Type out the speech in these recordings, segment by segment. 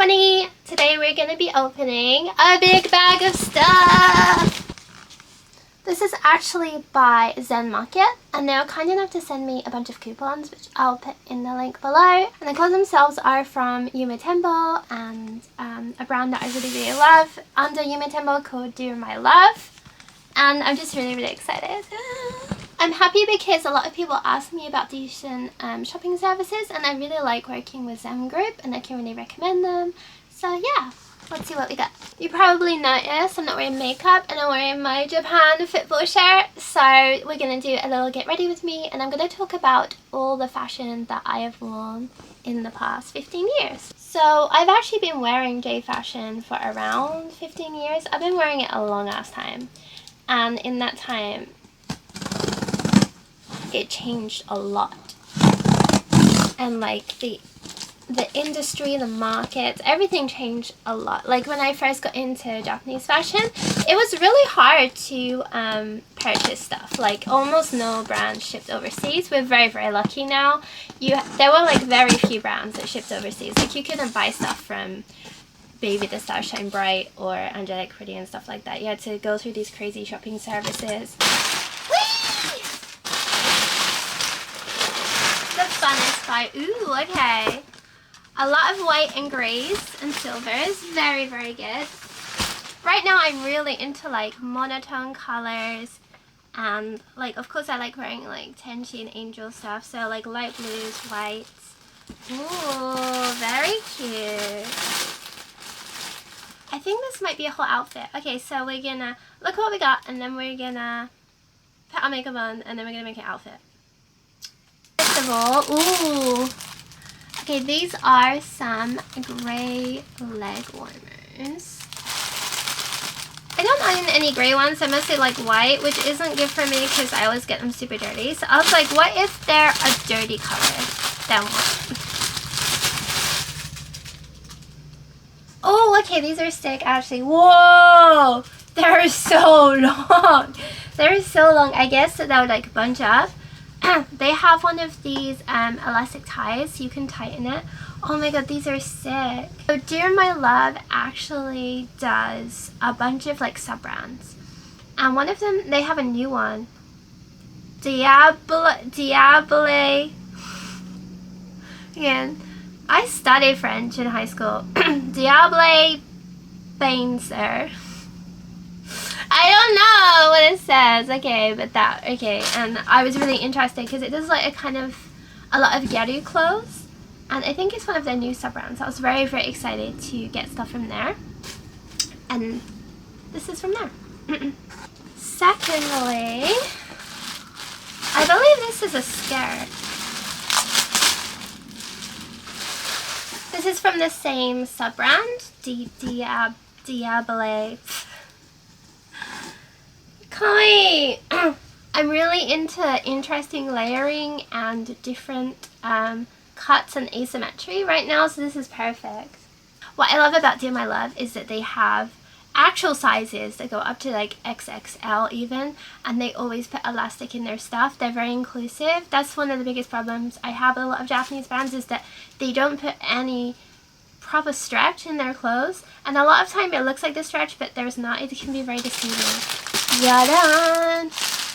everybody! Today we're gonna be opening a big bag of stuff! This is actually by ZenMarket, and they were kind enough to send me a bunch of coupons, which I'll put in the link below. And the clothes themselves are from Yumitembo, and a brand that I really love under Yumitembo called Do My Love. And I'm just really excited. I'm happy because a lot of people ask me about decent shopping services, and I really like working with Zen Group, and I can really recommend them. So yeah, let's see what we got. You probably noticed I'm not wearing makeup and I'm wearing my Japan football shirt. So we're going to do a little get ready with me, and I'm going to talk about all the fashion that I have worn in the past 15 years. So I've actually been wearing J fashion for around 15 years. I've been wearing it a long ass time. And in that time, it changed a lot. And like the industry, the market, everything changed a lot. Like when I first got into Japanese fashion, it was really hard to purchase stuff. Like almost no brands shipped overseas. We're very lucky now. There were like very few brands that shipped overseas. Like you couldn't buy stuff from Baby the Star Shine Bright or Angelic Pretty and stuff like that. You had to go through these crazy shopping services. Whee! The funnest part. Ooh, okay. A lot of white and grays and silvers. Very good. Right now I'm really into like monotone colors, and like of course I like wearing like Tenchi and Angel stuff, so like light blues, whites. Ooh, very cute. I think this might be a whole outfit. Okay, so we're gonna look what we got, and then we're gonna put our makeup on, and then we're gonna make an outfit. First of all, ooh. Okay, these are some gray leg warmers. I don't own any gray ones. I mostly like white, which isn't good for me because I always get them super dirty. So I was like, what if they're a dirty color? Then what? Oh, okay, these are sick actually. Whoa! They're so long. They're so long. I guess that would like bunch up. They have one of these elastic ties, so you can tighten it. Oh my god, these are sick. So Dear My Love actually does a bunch of like sub-brands. And one of them, they have a new one. Diable. Again, I studied French in high school. Diable Bainser. I don't know what it says. Okay, but that, okay. And I was really interested because it does like a lot of gyaru clothes. And I think it's one of their new sub-brands. I was very excited to get stuff from there. And this is from there. Secondly, I believe this is a skirt. This is from the same sub-brand, Diable. Kawaii! I'm really into interesting layering and different cuts and asymmetry right now, so this is perfect. What I love about Dear My Love is that they have actual sizes that go up to like XXL even, and they always put elastic in their stuff. They're very inclusive. That's one of the biggest problems I have with a lot of Japanese brands, is that they don't put any proper stretch in their clothes, and a lot of time it looks like the stretch, but there's not. It can be very deceiving. Yada!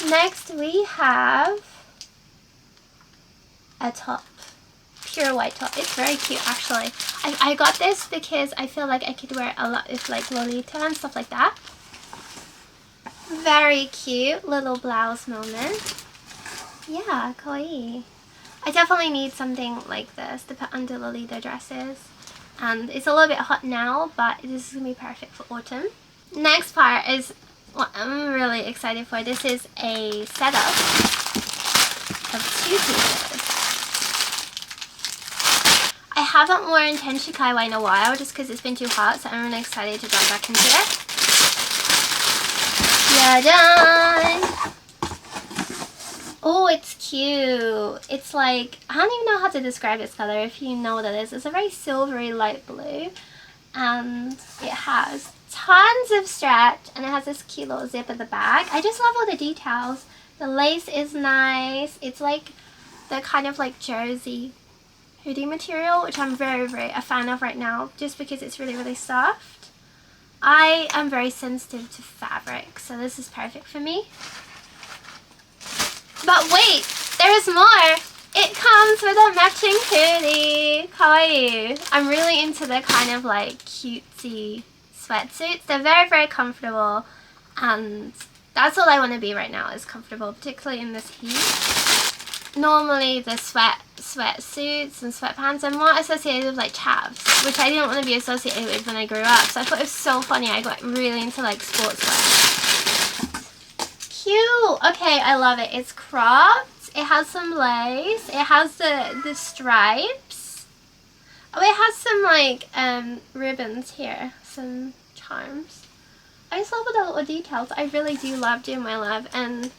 Next we have a top. Pure white top. It's very cute actually. I got this because I feel like I could wear a lot of like Lolita and stuff like that. Very cute little blouse moment. Yeah, kawaii. I definitely need something like this to put under Lolita dresses. And it's a little bit hot now, but this is going to be perfect for autumn. Next part is what I'm really excited for. This is a setup of 2 pieces. I haven't worn Tenchi Kawaii in a while just because it's been too hot, so I'm really excited to dive back into it. Yada! Oh, it's cute. It's like, I don't even know how to describe this color. If you know what it is, it's a very silvery light blue, and it has tons of stretch, and it has this cute little zip at the back. I just love all the details. The lace is nice. It's like the kind of like jersey hoodie material, which I'm very a fan of right now, just because it's really soft. I am very sensitive to fabric, so this is perfect for me. But wait, there's more! It comes with a matching hoodie! Kawaii! I'm really into the kind of like cutesy sweatsuits. They're very comfortable, and that's all I want to be right now, is comfortable, particularly in this heat. Normally the sweatsuits and sweatpants are more associated with like chavs, which I didn't want to be associated with when I grew up, so I thought it was so funny. I got really into like sportswear. Cute! Okay, I love it. It's cropped. It has some lace. It has the stripes. Oh, it has some like ribbons here. Some charms. I just love all the little details. I really do love Dear My Love, and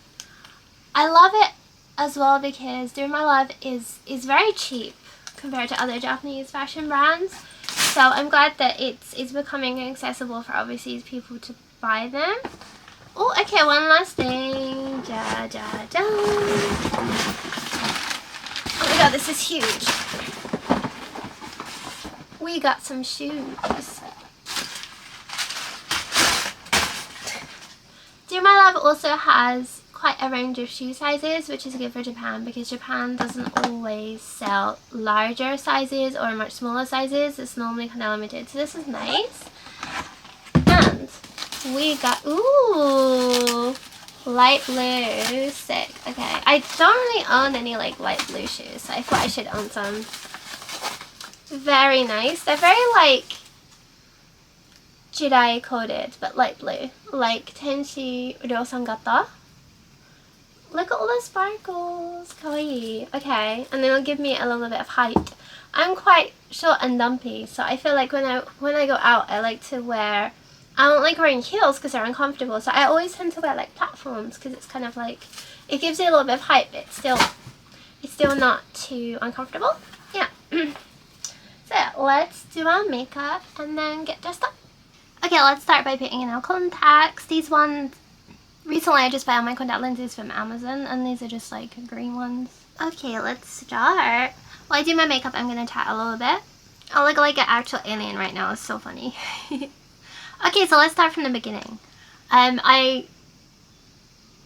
I love it as well because Dear My Love is very cheap compared to other Japanese fashion brands. So I'm glad that it's becoming accessible for overseas people to buy them. Oh, okay, one last thing. Ja, ja, ja. Oh my god, this is huge. We got some shoes. Dear My Love also has quite a range of shoe sizes, which is good for Japan because Japan doesn't always sell larger sizes or much smaller sizes. It's normally kind of limited, so this is nice. And we got, ooh, light blue, sick. Okay, I don't really own any like light blue shoes, so I thought I should own some. Very nice. They're very like Jidai coded, but light blue, like Tenshi Ryo-san gata. Look at all the sparkles, kawaii. Okay, and then it'll give me a little bit of height. I'm quite short and dumpy, so I feel like when I go out, I like to wear. I don't like wearing heels because they're uncomfortable, so I always tend to wear like platforms because it's kind of like, it gives you a little bit of height, but it's still not too uncomfortable. Yeah. So yeah, let's do our makeup and then get dressed up. Okay, let's start by putting in our contacts. These ones, recently I just bought my contact lenses from Amazon, and these are just like green ones. Okay, let's start. While I do my makeup, I'm gonna chat a little bit. I look like an actual alien right now. It's so funny. Okay, so let's start from the beginning. I'm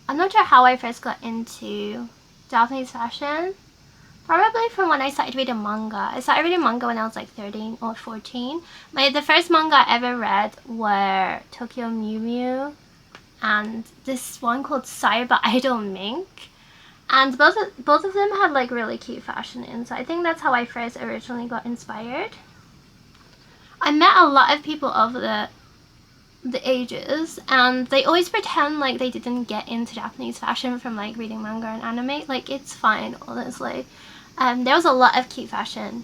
not sure how I first got into Japanese fashion. Probably from when I started reading manga. I started reading manga when I was like 13 or 14. The first manga I ever read were Tokyo Mew Mew and this one called Cyber Idol Mink. And both of them had like really cute fashion in, so I think that's how I first originally got inspired. I met a lot of people of the ages, and they always pretend like they didn't get into Japanese fashion from like reading manga and anime. Like, it's fine, honestly. There was a lot of cute fashion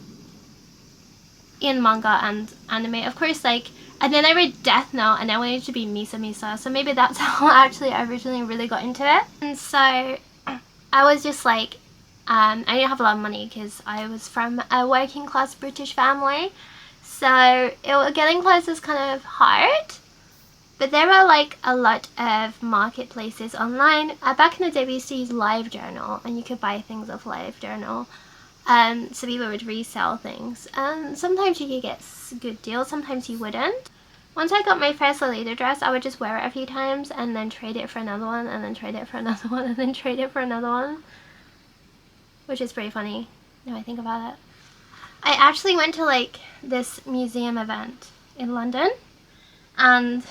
in manga and anime, of course. Like, and then I read Death Note, and I wanted to be Misa Misa, so maybe that's how actually I originally really got into it. And so I was just like, I didn't have a lot of money because I was from a working class British family, so getting clothes was kind of hard. But there were like a lot of marketplaces online. Back in the day, we used to use LiveJournal, and you could buy things off LiveJournal. So people would resell things. And sometimes you could get good deals, sometimes you wouldn't. Once I got my first Lolita dress, I would just wear it a few times and then trade it for another one, and then trade it for another one, and then trade it for another one. Which is pretty funny, now I think about it. I actually went to like this museum event in London, and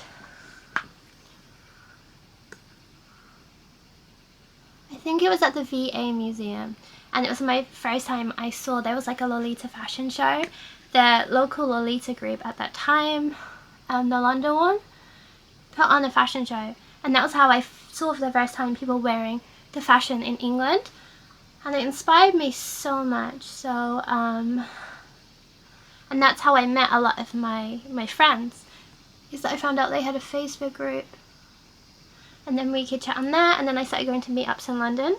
I think it was at the VA Museum, and it was my first time I saw there was like a Lolita fashion show. The local Lolita group at that time, the London one, put on a fashion show, and that was how I saw for the first time people wearing the fashion in England, and it inspired me so much. So and that's how I met a lot of my friends, is that I found out they had a Facebook group. And then we could chat on there, and then I started going to meetups in London.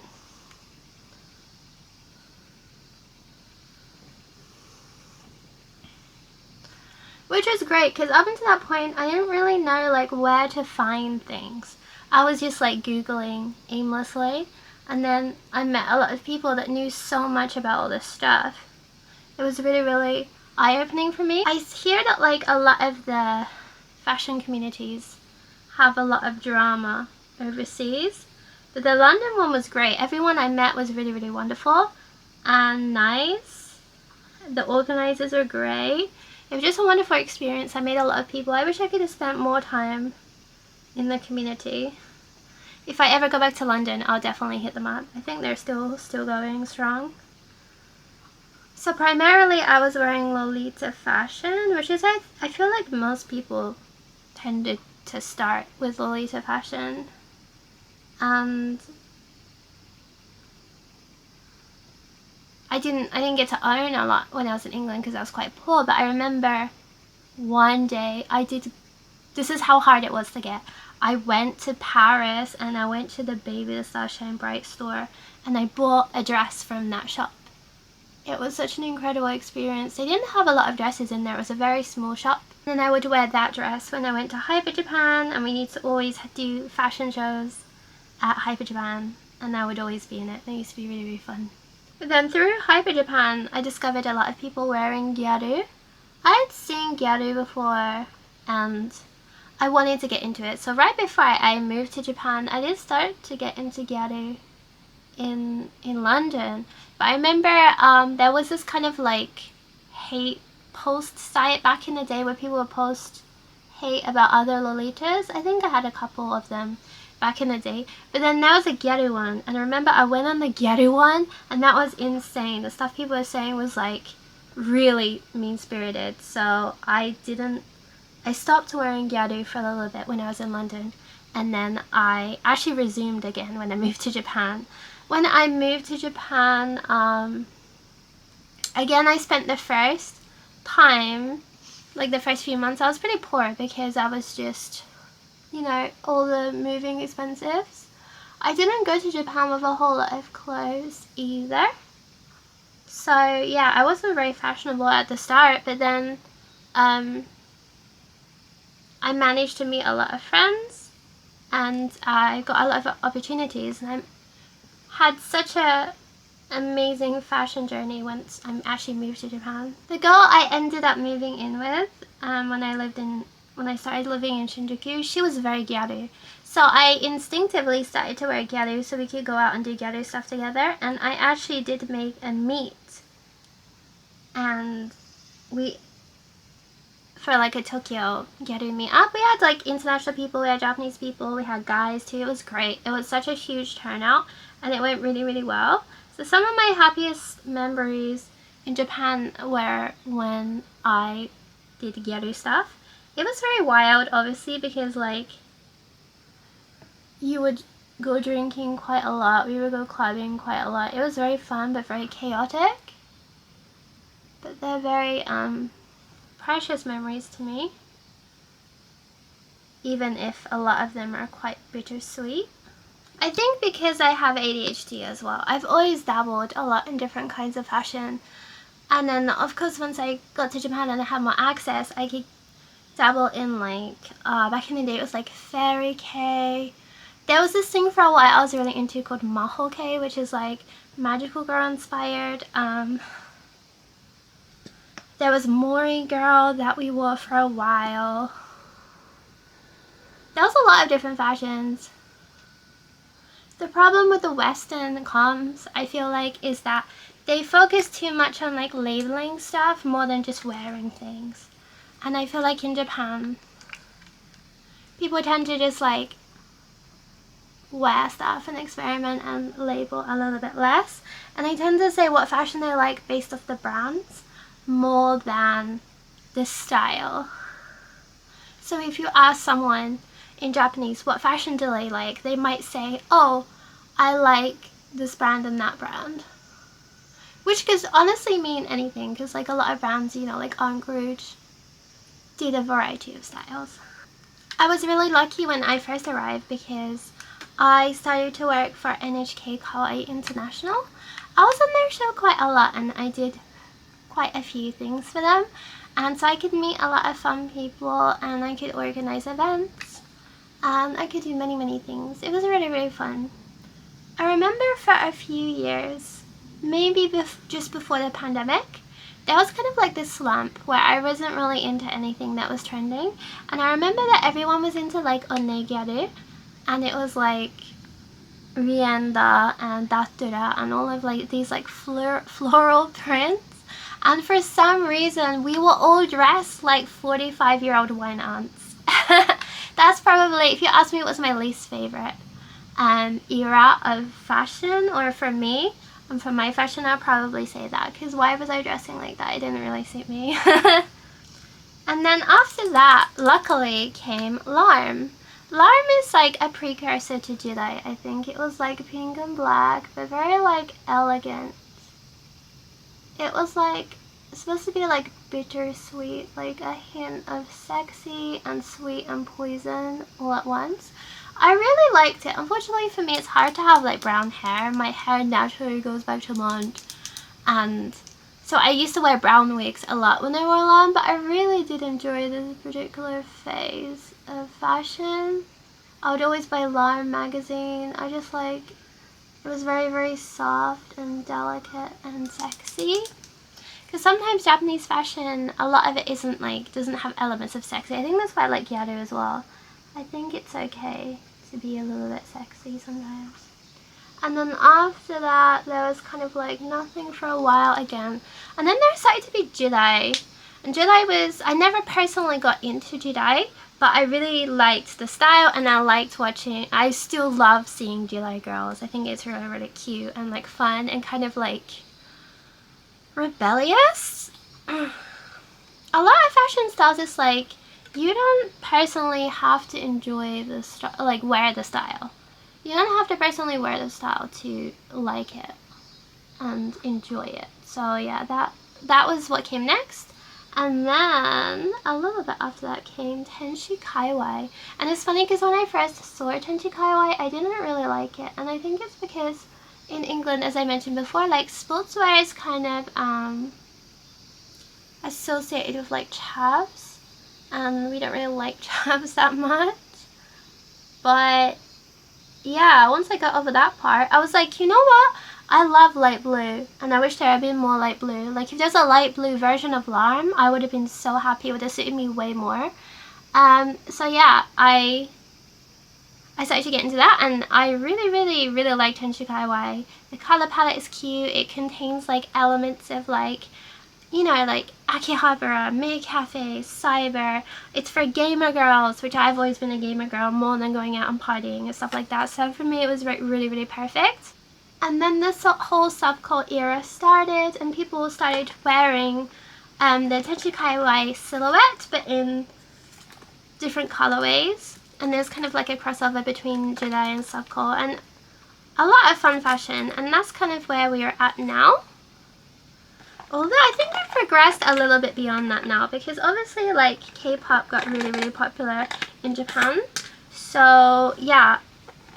Which was great, because up until that point, I didn't really know like where to find things. I was just like Googling aimlessly, and then I met a lot of people that knew so much about all this stuff. It was really, really eye-opening for me. I hear that like a lot of the fashion communities have a lot of drama overseas, but the London one was great. Everyone I met was really, really wonderful and nice. The organizers were great. It was just a wonderful experience. I made a lot of people. I wish I could have spent more time in the community. If I ever go back to London, I'll definitely hit them up. I think they're still going strong. So primarily I was wearing Lolita fashion, which is I feel like most people tended to start with Lolita fashion. And I didn't get to own a lot when I was in England because I was quite poor, but I remember one day this is how hard it was to get. I went to Paris and I went to the Baby the Star Shine Bright store and I bought a dress from that shop. It was such an incredible experience. They didn't have a lot of dresses in there. It was a very small shop. And I would wear that dress when I went to Hyper Japan, and we used to always do fashion shows at Hyper Japan, and I would always be in it. It used to be really, really fun. But then through Hyper Japan, I discovered a lot of people wearing gyaru. I had seen gyaru before and I wanted to get into it. So right before I moved to Japan, I did start to get into gyaru in London. But I remember there was this kind of like hate post site back in the day where people would post hate about other Lolitas. I think I had a couple of them back in the day. But then there was a gyaru one, and I remember I went on the gyaru one and that was insane. The stuff people were saying was like really mean-spirited. So I stopped wearing gyaru for a little bit when I was in London, and then I actually resumed again when I moved to Japan. When I moved to Japan, again I spent the first time, like the first few months, I was pretty poor because I was just, you know, all the moving expenses. I didn't go to Japan with a whole lot of clothes either. So yeah, I wasn't very fashionable at the start, but then I managed to meet a lot of friends and I got a lot of opportunities, and I had such a amazing fashion journey once I actually moved to Japan. The girl I ended up moving in with when I started living in Shinjuku, she was very gyaru. So I instinctively started to wear gyaru so we could go out and do gyaru stuff together, and I actually did make a meet. And for like a Tokyo gyaru meetup, we had like international people, we had Japanese people, we had guys too. It was great. It was such a huge turnout and it went really, really well. So some of my happiest memories in Japan were when I did gyaru stuff. It was very wild, obviously, because like you would go drinking quite a lot, we would go clubbing quite a lot. It was very fun but very chaotic. But they're very precious memories to me, even if a lot of them are quite bittersweet. I think because I have ADHD as well, I've always dabbled a lot in different kinds of fashion. And then of course once I got to Japan and I had more access, I could dabble in like, back in the day it was like fairy K. There was this thing for a while I was really into called Maho K, which is like magical girl inspired. There was Mori girl that we wore for a while. There was a lot of different fashions. The problem with the Western comms, I feel like, is that they focus too much on like labeling stuff more than just wearing things. And I feel like in Japan, people tend to just like wear stuff and experiment and label a little bit less. And they tend to say what fashion they like based off the brands more than the style. So if you ask someone in Japanese what fashion do they like, they might say, oh, I like this brand and that brand. Which could honestly mean anything, because like a lot of brands, you know, like En Rouge did a variety of styles. I was really lucky when I first arrived because I started to work for NHK Kawaii International. I was on their show quite a lot and I did quite a few things for them, and so I could meet a lot of fun people and I could organize events and I could do many things. It was really, really fun. I remember for a few years, maybe just before the pandemic, there was kind of like this slump where I wasn't really into anything that was trending, and I remember that everyone was into like onegyaru, and it was like Rienda and Datura and all of like these like floral prints, and for some reason we were all dressed like 45-year-old wine aunts. That's probably, if you ask me, it was my least favorite era of fashion, or for me, and for my fashion, I'll probably say that, because why was I dressing like that? It didn't really suit me. And then after that, luckily, came Larm. Larm is like a precursor to Jidai. I think it was like pink and black, but very like elegant. It was like supposed to be like bittersweet, like a hint of sexy and sweet and poison all at once. I really liked it. Unfortunately for me, it's hard to have like brown hair. My hair naturally goes back to blonde, and so I used to wear brown wigs a lot when I wore long, but I really did enjoy this particular phase of fashion. I would always buy Larm magazine. I just like, it was very, very soft and delicate and sexy. Because sometimes Japanese fashion, a lot of it isn't like, doesn't have elements of sexy. I think that's why I like Gyaru as well. I think it's okay to be a little bit sexy sometimes. And then after that, there was kind of like nothing for a while again. And then there started to be Jidai. And Jidai was, I never personally got into Jidai, but I really liked the style, and I liked watching, I still love seeing Jidai girls. I think it's really, really cute and like fun and kind of like rebellious. A lot of fashion styles is like, you don't personally have to enjoy the like wear the style. You don't have to personally wear the style to like it and enjoy it. So yeah, that was what came next. And then a little bit after that came Tenshi Kawaii. And it's funny because when I first saw Tenshi Kawaii, I didn't really like it. And I think it's because in England, as I mentioned before, like sportswear is kind of associated with like chavs, and we don't really like chavs that much. But yeah, once I got over that part, I was like, you know what? I love light blue, and I wish there had been more light blue. Like if there's a light blue version of Larm, I would have been so happy. It would have suited me way more. So yeah, I started to get into that, and I really, really, really like Tenshi Kawaii. The color palette is cute. It contains like elements of like, you know, like Akihabara, Maid Cafe, cyber. It's for gamer girls, which I've always been a gamer girl more than going out and partying and stuff like that. So for me, it was really, really perfect. And then this whole subcult era started, and people started wearing the Tenshi Kawaii silhouette, but in different colorways. And there's kind of like a crossover between Jidai and subcult, and a lot of fun fashion. And that's kind of where we are at now. Although I think we've progressed a little bit beyond that now, because obviously like K-pop got really, really popular in Japan. So yeah,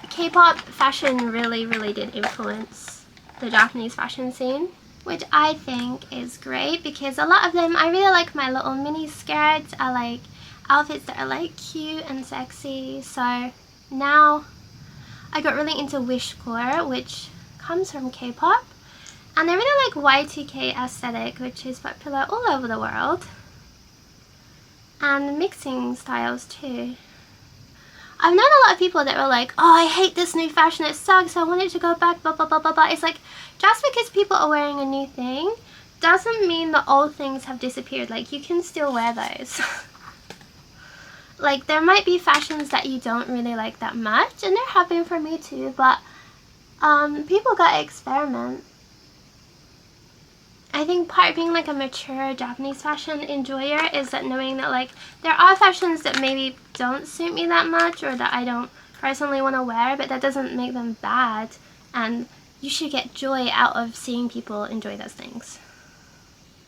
K-pop fashion really, really did influence the Japanese fashion scene, which I think is great, because a lot of them, I really like my little mini skirts. I like outfits that are like cute and sexy. So now I got really into wishcore, which comes from K-pop. And I really like Y2K aesthetic, which is popular all over the world. And mixing styles too. I've known a lot of people that were like, oh, I hate this new fashion, it sucks, I want it to go back, blah, blah, blah, blah, blah. It's like, just because people are wearing a new thing doesn't mean the old things have disappeared. Like, you can still wear those. Like, there might be fashions that you don't really like that much, and they're happening for me too, but people gotta experiment. I think part of being like a mature Japanese fashion enjoyer is that knowing that like there are fashions that maybe don't suit me that much, or that I don't personally want to wear, but that doesn't make them bad, and you should get joy out of seeing people enjoy those things.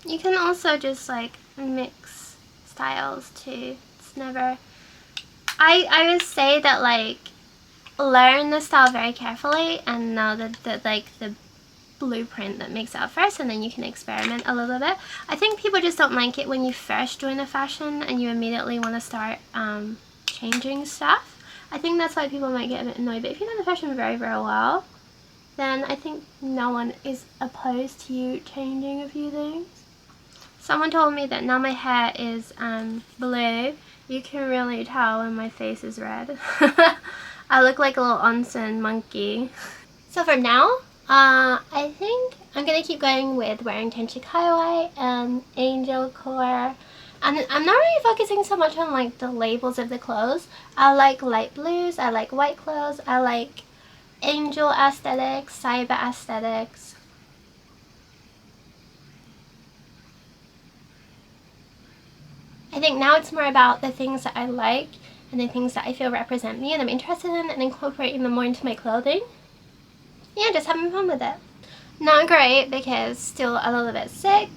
You can also just like mix styles too. It's never, I would say that like learn the style very carefully and know that like the blueprint that makes it up first, and then you can experiment a little bit. I think people just don't like it when you first join a fashion and you immediately want to start changing stuff. I think that's why people might get a bit annoyed, but if you know the fashion very, very well, then I think no one is opposed to you changing a few things. Someone told me that now my hair is blue. You can really tell when my face is red. I look like a little onsen monkey. So for now, I think I'm gonna keep going with wearing Tenchi Kawaii and Angel Core. And I'm not really focusing so much on like the labels of the clothes. I like light blues, I like white clothes, I like angel aesthetics, cyber aesthetics. I think now it's more about the things that I like and the things that I feel represent me and I'm interested in and incorporating them more into my clothing. Yeah, just having fun with it. Not great because still a little bit sick,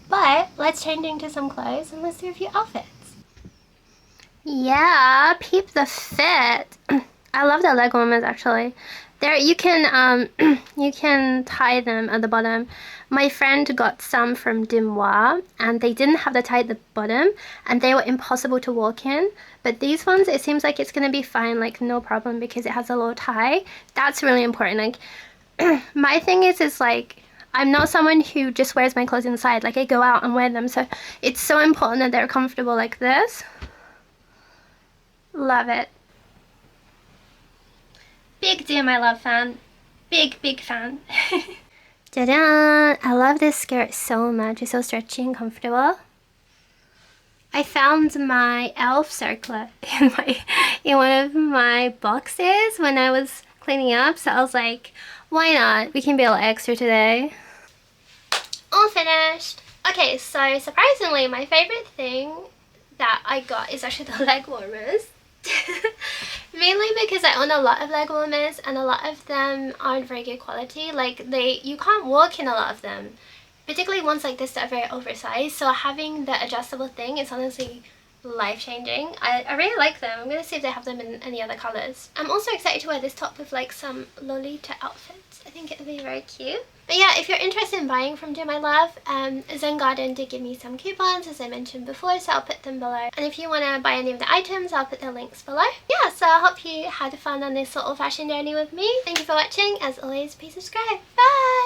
but let's change into some clothes and let's do a few outfits. Yeah, peep the fit. I love the leg warmers actually. There you can you can tie them at the bottom. My friend got some from Dimois and they didn't have the tie at the bottom and they were impossible to walk in. But these ones, it seems like it's gonna be fine, like no problem because it has a little tie. That's really important. Like my thing is like I'm not someone who just wears my clothes inside. Like I go out and wear them, so it's so important that they're comfortable like this. Love it. Big Dear My Love fan. Big fan. Ta-da! I love this skirt so much. It's so stretchy and comfortable. I found my elf circlet in one of my boxes when I was cleaning up, so I was like, why not? We can be a little extra today. All finished. Okay, so surprisingly, my favorite thing that I got is actually the leg warmers. Mainly because I own a lot of leg warmers and a lot of them aren't very good quality. Like you can't walk in a lot of them, particularly ones like this that are very oversized. So having the adjustable thing is honestly life-changing. I really like them. I'm gonna see if they have them in any other colors. I'm also excited to wear this top with like some Lolita outfits. I think it would be very cute. But yeah, if you're interested in buying from Dear My Love, Zen Garden did give me some coupons as I mentioned before, so I'll put them below. And if you want to buy any of the items, I'll put the links below. Yeah, so I hope you had fun on this little fashion journey with me. Thank you for watching. As always, please subscribe. Bye!